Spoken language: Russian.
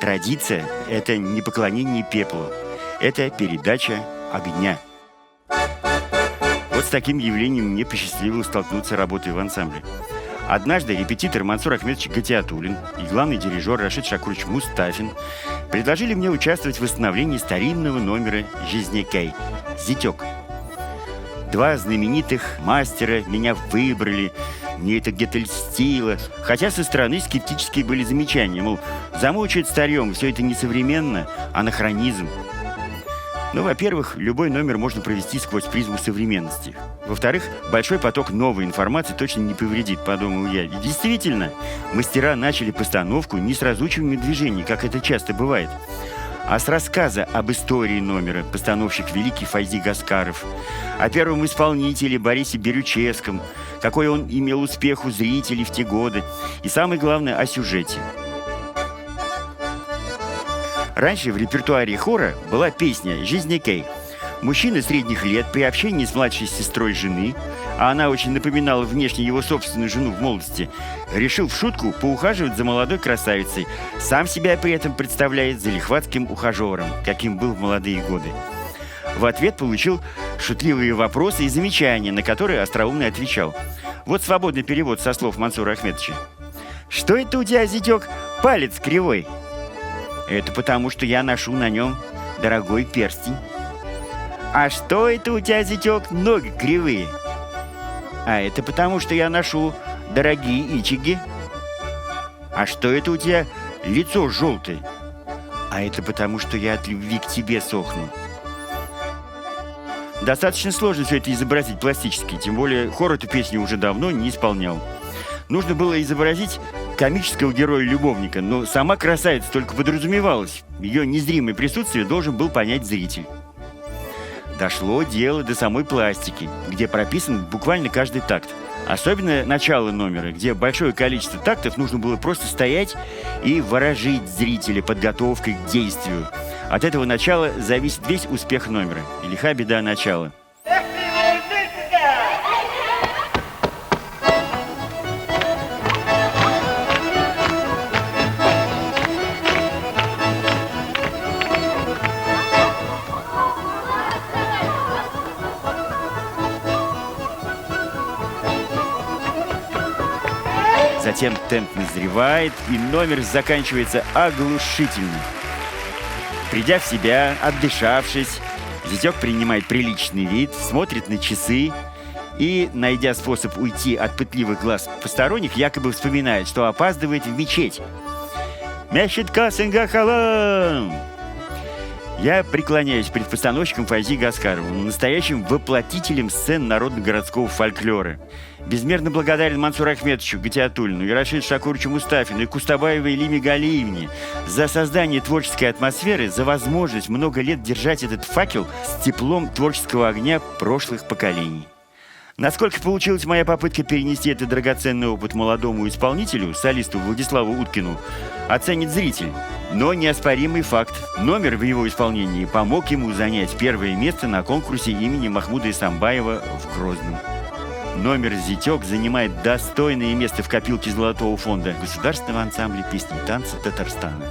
традиция – это не поклонение пеплу, это передача огня. Вот с таким явлением мне посчастливилось столкнуться, работая в ансамбле. Однажды репетитор Мансур Ахметович Гатиатуллин и главный дирижер Рашид Шакурович Мустафин предложили мне участвовать в восстановлении старинного номера «Жизнекей» «Зятек». Два знаменитых мастера меня выбрали, мне это где-то льстило, хотя со стороны скептические были замечания, мол, замучает старьем, все это несовременно, анахронизм. Но, во-первых, любой номер можно провести сквозь призму современности. Во-вторых, большой поток новой информации точно не повредит, подумал я. И действительно, мастера начали постановку не с разучивания движений, как это часто бывает, а с рассказа об истории номера, постановщик великий Файзи Гаскаров, о первом исполнителе Борисе Бирючевском, какой он имел успех у зрителей в те годы, и самое главное, о сюжете. Раньше в репертуаре хора была песня «Жизнекей». Мужчина средних лет при общении с младшей сестрой жены, а она очень напоминала внешне его собственную жену в молодости, решил в шутку поухаживать за молодой красавицей, сам себя при этом представляет залихватским ухажером, каким был в молодые годы. В ответ получил шутливые вопросы и замечания, на которые остроумно отвечал. Вот свободный перевод со слов Мансура Ахметовича. «Что это у тебя, зятек, палец кривой?» «Это потому, что я ношу на нем дорогой перстень». «А что это у тебя, зятек, ноги кривые?» «А это потому, что я ношу дорогие ичиги». «А что это у тебя лицо желтое?» «А это потому, что я от любви к тебе сохну». Достаточно сложно все это изобразить пластически, тем более хор эту песню уже давно не исполнял. Нужно было изобразить комического героя-любовника, но сама красавица только подразумевалась. Ее незримое присутствие должен был понять зритель. Дошло дело до самой пластики, где прописан буквально каждый такт. Особенно начало номера, где большое количество тактов нужно было просто стоять и ворожить зрителя подготовкой к действию. От этого начала зависит весь успех номера. И лиха беда начала. Затем темп назревает, и номер заканчивается оглушительно. Придя в себя, отдышавшись, зятек принимает приличный вид, смотрит на часы и, найдя способ уйти от пытливых глаз посторонних, якобы вспоминает, что опаздывает в мечеть. «Мешит Касынга халам!» Я преклоняюсь перед постановщиком Файзи Гаскаровым, настоящим воплотителем сцен народно-городского фольклора. Безмерно благодарен Мансуру Ахметовичу Гатиатуллину и Рашиду Шакуровичу Мустафину и Кустабаевой Лиме Галиевне за создание творческой атмосферы, за возможность много лет держать этот факел с теплом творческого огня прошлых поколений. Насколько получилась моя попытка перенести этот драгоценный опыт молодому исполнителю, солисту Владиславу Уткину, оценит зритель. Но неоспоримый факт. Номер в его исполнении помог ему занять первое место на конкурсе имени Махмуда Исамбаева в Грозном. Номер «Зятек» занимает достойное место в копилке Золотого фонда Государственного ансамбля песни и танца Татарстана.